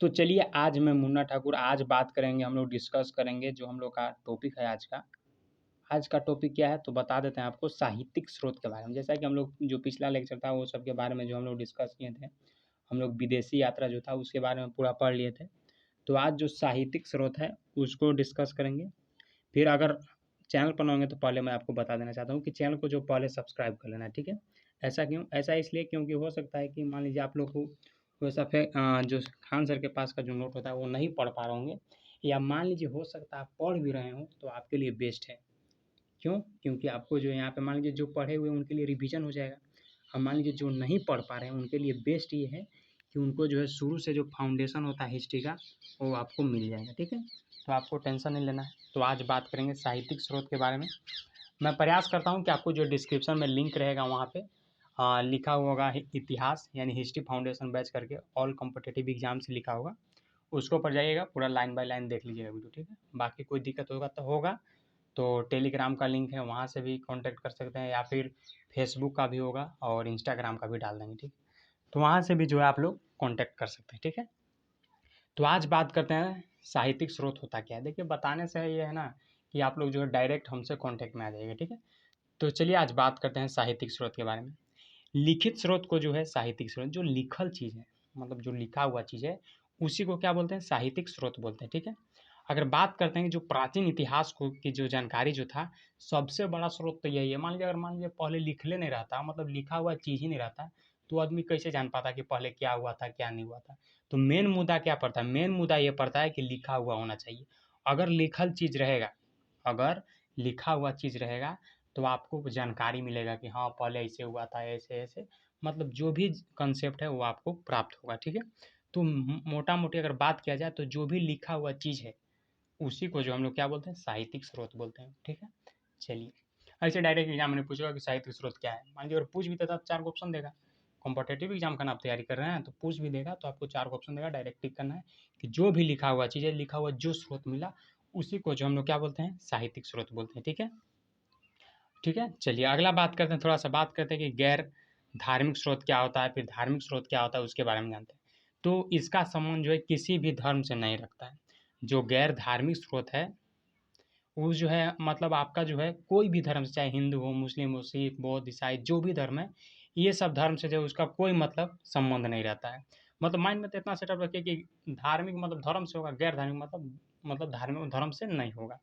तो चलिए आज मैं मुन्ना ठाकुर आज बात करेंगे, हम लोग डिस्कस करेंगे जो हम लोग का टॉपिक है आज का। आज का टॉपिक क्या है तो बता देते हैं आपको साहित्यिक स्रोत के बारे में। जैसा कि हम लोग जो पिछला लेक्चर था वो सब के बारे में जो हम लोग डिस्कस किए थे। हम लोग विदेशी यात्रा जो था उसके बारे में पूरा पढ़ लिए थे। तो आज जो साहित्यिक स्रोत है उसको डिस्कस करेंगे। फिर अगर चैनल पर नए होंगे तो पहले मैं आपको बता देना चाहता हूँ कि चैनल को जो पहले सब्सक्राइब कर लेना है, ठीक है। ऐसा क्यों? ऐसा इसलिए क्योंकि हो सकता है कि मान लीजिए आप लोग को वैसा जो खान सर के पास का जो नोट होता है वो नहीं पढ़ पा रहे होंगे, या मान लीजिए हो सकता है आप पढ़ भी रहे हों तो आपके लिए बेस्ट है। क्यों? क्योंकि आपको जो यहाँ पे मान लीजिए जो पढ़े हुए हैं उनके लिए रिवीजन हो जाएगा। अब मान लीजिए जो नहीं पढ़ पा रहे हैं उनके लिए बेस्ट ये है कि उनको जो है शुरू से जो फाउंडेशन होता है हिस्ट्री का वो आपको मिल जाएगा, ठीक है। तो आपको टेंशन नहीं लेना है। तो आज बात करेंगे साहित्यिक स्रोत के बारे में। मैं प्रयास करता हूँ कि आपको जो डिस्क्रिप्शन में लिंक रहेगा वहाँ पे लिखा हुआ होगा इतिहास यानी हिस्ट्री फाउंडेशन बैच करके, ऑल कॉम्पिटिटिव एग्जाम से लिखा होगा। उसको पर जाइएगा, पूरा लाइन बाय लाइन देख लीजिएगा वीडियो, ठीक है। बाकी कोई दिक्कत होगा तो टेलीग्राम का लिंक है, वहाँ से भी कांटेक्ट कर सकते हैं, या फिर फेसबुक का भी होगा और इंस्टाग्राम का भी डाल देंगे, ठीक है। तो वहाँ से भी जो है आप लोग कांटेक्ट कर सकते हैं, ठीक है। तो आज बात करते हैं साहित्यिक स्रोत होता क्या है। देखिए बताने से ये है ना कि आप लोग जो है डायरेक्ट हमसे कांटेक्ट में आ जाइएगा, ठीक है। तो चलिए आज बात करते हैं साहित्यिक स्रोत के बारे में। लिखित स्रोत को जो है साहित्यिक स्रोत, जो लिखल चीज़ है मतलब जो लिखा हुआ चीज़ है उसी को क्या बोलते हैं? साहित्यिक स्रोत बोलते हैं, ठीक है। अगर बात करते हैं कि जो प्राचीन इतिहास को की जो जानकारी जो था, सबसे बड़ा स्रोत तो यही है। मान लीजिए पहले लिखले नहीं रहता, मतलब लिखा हुआ चीज़ ही नहीं रहता, तो आदमी कैसे जान पाता कि पहले क्या हुआ था क्या नहीं हुआ था। तो मेन मुद्दा क्या पड़ता है? मेन मुद्दा ये पड़ता है कि लिखा हुआ होना चाहिए। अगर लिखल चीज़ रहेगा, अगर लिखा हुआ चीज़ रहेगा तो आपको जानकारी मिलेगा कि हाँ पहले ऐसे हुआ था, ऐसे ऐसे, मतलब जो भी कंसेप्ट है वो आपको प्राप्त होगा, ठीक है। तो मोटा मोटी अगर बात किया जाए तो जो भी लिखा हुआ चीज़ है उसी को जो हम लोग क्या बोलते हैं? साहित्यिक स्रोत बोलते हैं, ठीक है। चलिए, ऐसे डायरेक्ट एग्जाम में पूछेगा कि साहित्यिक स्रोत क्या है, मान लीजिए और पूछ भी देता तो 4 ऑप्शन देगा। कॉम्पिटिटिव एग्जाम का आप तैयारी कर रहे हैं तो पूछ भी देगा तो आपको 4 ऑप्शन देगा, डायरेक्ट टिक करना है कि जो भी लिखा हुआ चीज़ है, लिखा हुआ जो स्रोत मिला उसी को जो हम लोग क्या बोलते हैं? साहित्यिक स्रोत बोलते हैं, ठीक है। ठीक है, चलिए अगला बात करते हैं, थोड़ा सा बात करते हैं कि गैर धार्मिक स्रोत क्या होता है, फिर धार्मिक स्रोत क्या होता है उसके बारे में जानते हैं। तो इसका संबंध जो है किसी भी धर्म से नहीं रखता है। जो गैर धार्मिक स्रोत है वो जो है मतलब आपका जो है कोई भी धर्म से, चाहे हिंदू हो, मुस्लिम हो, सिख, बौद्ध, ईसाई, जो भी धर्म है, ये सब धर्म से जो है उसका कोई मतलब संबंध नहीं रहता है। मतलब माइंड में तो इतना सेटअप रखिए कि धार्मिक मतलब धर्म से होगा, गैर धार्मिक मतलब धार्मिक धर्म से नहीं होगा।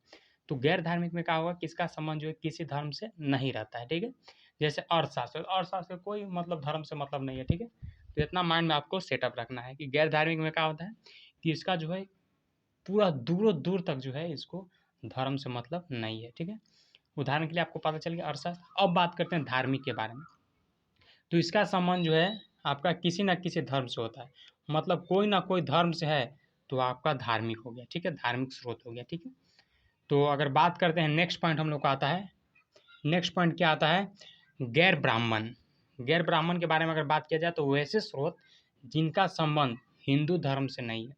तो गैर धार्मिक में क्या होगा कि इसका संबंध जो है किसी धर्म से नहीं रहता है, ठीक है। जैसे अर्थशास्त्र, अर्थशास्त्र कोई मतलब धर्म से मतलब नहीं है, ठीक है। तो इतना माइंड में आपको सेटअप रखना है कि गैर धार्मिक में क्या होता है कि इसका जो है पूरा दूरों दूर तक जो है इसको धर्म से मतलब नहीं है, ठीक है। उदाहरण के लिए आपको पता चल गया अर्थशास्त्र। अब बात करते हैं धार्मिक के बारे में। तो इसका संबंध जो है आपका किसी न किसी धर्म से होता है, मतलब कोई ना कोई धर्म से है तो आपका धार्मिक हो गया, ठीक है, धार्मिक स्रोत हो गया, ठीक है। तो अगर बात करते हैं नेक्स्ट पॉइंट हम लोग का आता है, नेक्स्ट पॉइंट क्या आता है? गैर ब्राह्मण। गैर ब्राह्मण के बारे में अगर बात किया जाए तो वैसे स्रोत जिनका संबंध हिंदू धर्म से नहीं है।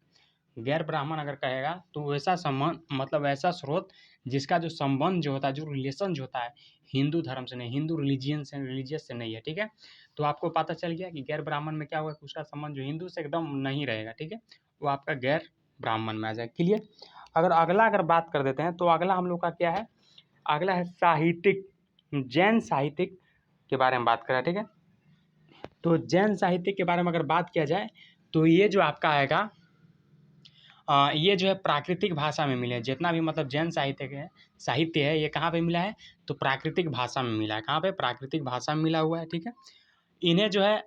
गैर ब्राह्मण अगर कहेगा तो वैसा संबंध मतलब ऐसा स्रोत जिसका जो संबंध जो होता है, जो रिलेशन जो होता है हिंदू धर्म से नहीं, हिंदू रिलीजियन से, रिलीजियस से नहीं है, ठीक है। तो आपको पता चल गया कि गैर ब्राह्मण में क्या होगा कि उसका संबंध जो हिंदू से एकदम नहीं रहेगा, ठीक है, वो आपका गैर ब्राह्मण में आ जाएगा। क्लियर? अगर बात कर देते हैं तो अगला हम लोग का क्या है? अगला है साहित्यिक, जैन साहित्यिक के बारे में बात करें, ठीक है। तो जैन साहित्य के बारे में अगर बात किया जाए तो ये जो आपका आएगा ये जो है प्राकृतिक भाषा में मिले हैं। जितना भी मतलब जैन साहित्य है ये कहाँ पे मिला है? तो प्राकृतिक भाषा में मिला है। कहाँ पे? प्राकृतिक भाषा में मिला हुआ है, ठीक है। इन्हें जो है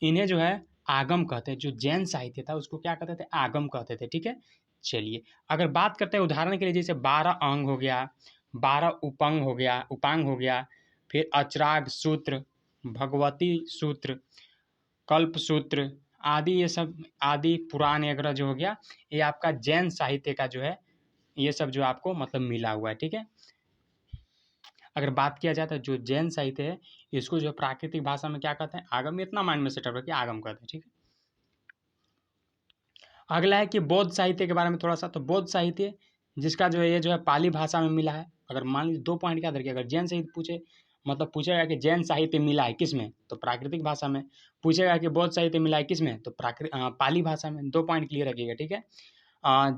इन्हें जो है आगम कहते हैं। जो जैन साहित्य था उसको क्या कहते थे? आगम कहते थे, ठीक है। चलिए अगर बात करते हैं उदाहरण के लिए, जैसे 12 अंग हो गया, 12 उपांग हो गया, फिर अचराग सूत्र, भगवती सूत्र, कल्प सूत्र आदि, ये सब आदि पुराण वगैरह जो हो गया, ये आपका जैन साहित्य का जो है ये सब जो आपको मतलब मिला हुआ है, ठीक है। अगर बात किया जाए तो जो जैन साहित्य है इसको जो प्राकृतिक भाषा में क्या कहते हैं? आगम। इतना माइंड में सेटअप रखिए, आगम कहते हैं, ठीक है। अगला है कि बौद्ध साहित्य के बारे में थोड़ा सा। तो बौद्ध साहित्य जिसका जो है ये जो है पाली भाषा में मिला है। अगर मान लीजिए 2 पॉइंट क्या रखिए, अगर जैन साहित्य पूछे, मतलब पूछेगा कि जैन साहित्य मिला है किस में, तो प्राकृतिक भाषा में। पूछेगा कि बौद्ध साहित्य मिला है किस में, तो पाली भाषा में। 2 पॉइंट क्लियर रखिएगा, ठीक है।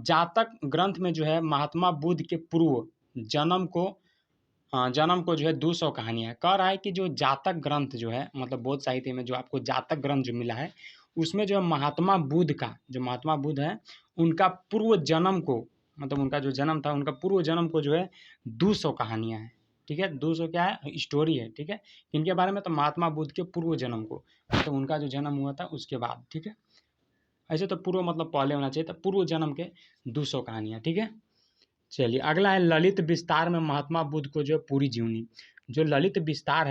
जातक ग्रंथ में जो है महात्मा बुद्ध के पूर्व जन्म को जो है 200 कहानियाँ कह रहा है कि जो जातक ग्रंथ जो है मतलब बौद्ध साहित्य में जो आपको जातक ग्रंथ जो मिला है उसमें जो है महात्मा बुद्ध है उनका पूर्व जन्म को मतलब उनका जो जन्म था उनका पूर्व जन्म को जो है 200 कहानियाँ हैं, ठीक है। 200 क्या है, स्टोरी है, ठीक है। इनके बारे में तो महात्मा बुद्ध के पूर्व जन्म को मतलब उनका जो जन्म हुआ था उसके बाद, ठीक है। ऐसे तो पूर्व मतलब पहले होना चाहिए था, पूर्व जन्म के 200 कहानियाँ, ठीक है। चलिए अगला है ललित विस्तार में महात्मा बुद्ध को जो है पूरी जीवनी। जो ललित विस्तार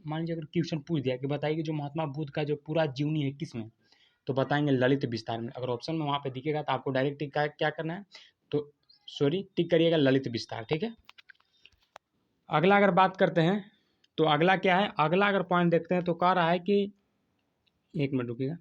मान लीजिए अगर क्वेश्चन पूछ दिया कि बताइए कि जो महात्मा बुद्ध का जो पूरा जीवनी है किस में, तो बताएंगे ललित विस्तार में। अगर ऑप्शन में वहाँ पे दिखेगा तो आपको डायरेक्ट टिक क्या करना है, तो टिक करिएगा ललित विस्तार, ठीक है। अगला अगर बात करते हैं तो अगला क्या है, अगला अगर पॉइंट देखते हैं तो कह रहा है कि 1 मिनट रुकिएगा।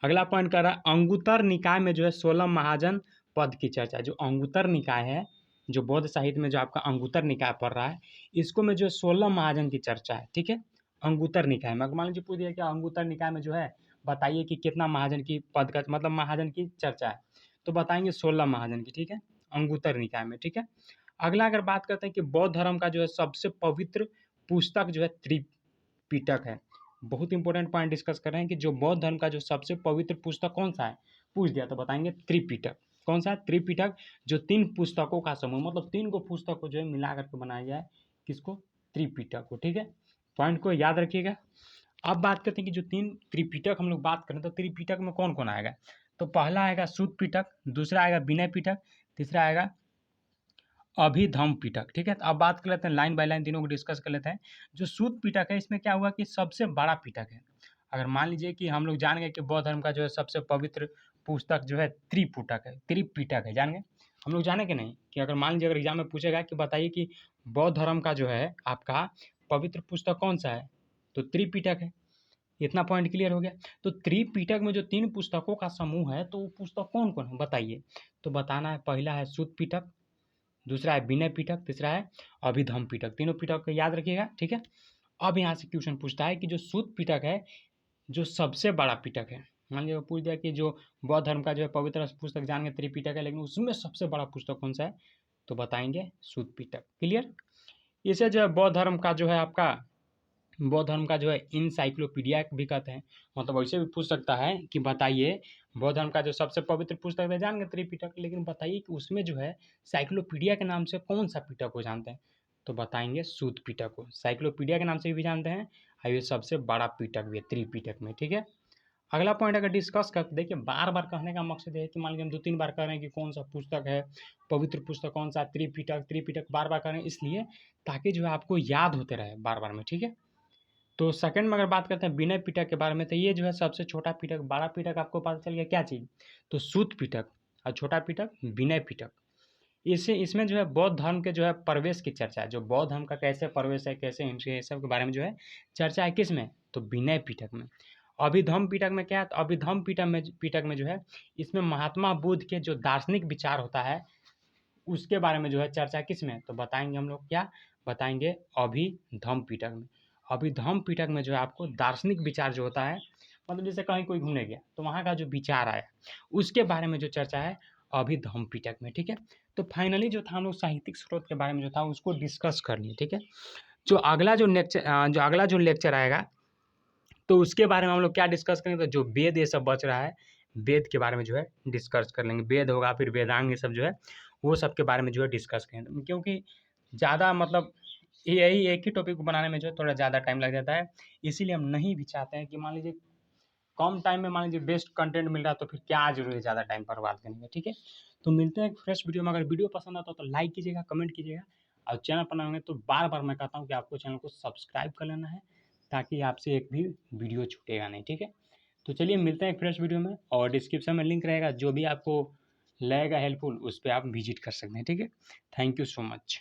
अगला पॉइंट कह रहा है अंगुत्तर निकाय में जो है 16 महाजन पद की चर्चा। जो अंगुत्तर निकाय है जो बौद्ध साहित्य में जो आपका अंगुत्तर निकाय पढ़ रहा है इसको में जो 16 महाजन की चर्चा है, ठीक है। अंगुत्तर निकाय में मान लीजिए पूछ दिया कि अंगुत्तर निकाय में जो है बताइए कि कितना महाजन की पद का मतलब महाजन की चर्चा है, तो बताएंगे 16 महाजन की, ठीक है, अंगुत्तर निकाय में, ठीक है। अगला अगर बात करते हैं कि बौद्ध धर्म का जो है सबसे पवित्र पुस्तक जो है त्रिपिटक है। बहुत इंपॉर्टेंट पॉइंट डिस्कस कर रहे हैं कि जो बौद्ध धर्म का जो सबसे पवित्र पुस्तक कौन सा है, पूछ दिया तो बताएंगे त्रिपिटक। कौन सा है, त्रिपिटक। जो 3 पुस्तकों का समूह मतलब 3 को पुस्तक को जो है मिला करके बनाया गया है, किसको, त्रिपिटक को, ठीक है। पॉइंट को याद रखिएगा। अब बात करते हैं कि जो 3 त्रिपिटक हम लोग बात करें तो त्रिपिटक में कौन कौन आएगा, तो पहला आएगा सूत पिटक, दूसरा आएगा विनय पिटक, तीसरा आएगा अभिधम्म पिटक, ठीक है। तो अब बात कर लेते हैं लाइन बाय लाइन तीनों को डिस्कस कर लेते हैं। जो सूत पिटक है इसमें क्या हुआ कि सबसे बड़ा पिटक है। अगर मान लीजिए कि हम लोग जान गए कि बौद्ध धर्म का जो है सबसे पवित्र पुस्तक जो है त्रिपिटक है, जान गए हम लोग, जाने कि नहीं, कि अगर मान लीजिए अगर एग्जाम में पूछेगा कि बताइए कि बौद्ध धर्म का जो है आपका पवित्र पुस्तक कौन सा है, तो त्रिपिटक है। इतना पॉइंट क्लियर हो गया। तो त्रिपिटक में जो 3 पुस्तकों का समूह है तो वो पुस्तक कौन कौन है बताइए, तो बताना है। पहला है सूत पिटक, दूसरा है विनय पिटक, तीसरा है अभिधम्म पिटक। तीनों पिटक को याद रखिएगा, ठीक है। अब यहाँ से क्वेश्चन पूछता है कि जो सूत पिटक है जो सबसे बड़ा पिटक है, मान लीजिए पूछ दिया कि जो बौद्ध धर्म का जो है पवित्र पुस्तक जान गए त्रिपिटक है, लेकिन उसमें सबसे बड़ा पुस्तक कौन सा है, तो बताएंगे सूत पिटक। क्लियर। इसे जो है बौद्ध धर्म का जो है आपका बौद्ध धर्म का जो है इनसाइक्लोपीडिया भी कहते हैं। मतलब वैसे भी पूछ सकता है कि बताइए बौद्ध धर्म का जो सबसे पवित्र पुस्तक है जान गए त्रिपिटक, लेकिन बताइए कि उसमें जो है साइक्लोपीडिया के नाम से कौन सा पिटक को जानते हैं, तो बताएंगे सूत पिटक को। साइक्लोपीडिया के नाम से भी जानते हैं और ये सबसे बड़ा पिटक भी है त्रिपिटक में, ठीक है। अगला पॉइंट अगर डिस्कस करते देखिए, बार बार कहने का मकसद है कि मान लीजिए हम 2-3 बार कह रहे हैं कि कौन सा पुस्तक है पवित्र पुस्तक कौन सा, त्रिपिटक बार बार कह रहे हैं इसलिए ताकि जो है आपको याद होते रहे बार बार में, ठीक है। तो सेकंड में अगर बात करते हैं विनय पिटक के बारे में, तो ये जो है सबसे छोटा पिटक, बड़ा पिटक आपको पता चल गया क्या चीज़, तो सूत पिटक, और छोटा पिटक विनय पिटक। इसमें जो है बौद्ध धर्म के जो है प्रवेश की चर्चा है, जो बौद्ध धर्म का कैसे प्रवेश है, कैसे एंट्री है, सब के बारे में जो है चर्चा है किस में, तो विनय पिटक में। अभिधम्म पिटक में क्या है, तो अभिधम्म पिटक में जो है इसमें महात्मा बुद्ध के जो दार्शनिक विचार होता है उसके बारे में जो है चर्चा किस में, तो बताएंगे हम लोग क्या, बताएंगे अभिधम्म पिटक में। अभिधम्म पिटक में जो है आपको दार्शनिक विचार जो होता है, मतलब जैसे कहीं कोई घूमने गया तो वहाँ का जो विचार आया उसके बारे में जो चर्चा है अभिधम्म पिटक में, ठीक है। तो फाइनली जो था हम लोग साहित्यिक स्रोत के बारे में जो था उसको डिस्कस कर लिए, ठीक है। जो अगला जो लेक्चर आएगा तो उसके बारे में हम लोग क्या डिस्कस करेंगे, तो जो वेद ये सब बच रहा है वेद के बारे में जो है डिस्कस कर लेंगे। वेद होगा फिर वेदांग ये सब जो है वो सब के बारे में जो है डिस्कस करेंगे, क्योंकि ज़्यादा मतलब यही एक ही टॉपिक को बनाने में जो है थोड़ा ज़्यादा टाइम लग जाता है। इसीलिए हम नहीं भी चाहते हैं कि मान लीजिए कम टाइम में मान लीजिए बेस्ट कंटेंट मिल रहा है तो फिर क्या जरूरी है ज़्यादा टाइम बर्बाद करने का, ठीक है। तो मिलते हैं एक फ्रेश वीडियो में। अगर वीडियो पसंद आता हो तो लाइक कीजिएगा, कमेंट कीजिएगा, और चैनल पर नए होंगे तो बार बार मैं कहता हूँ कि आपको चैनल को सब्सक्राइब कर लेना है ताकि आपसे एक भी वीडियो छूटेगा नहीं, ठीक है। तो चलिए मिलते हैं एक फ्रेश वीडियो में, और डिस्क्रिप्शन में लिंक रहेगा, जो भी आपको लगेगा हेल्पफुल उस पर आप विजिट कर सकते हैं, ठीक है। Thank you so much.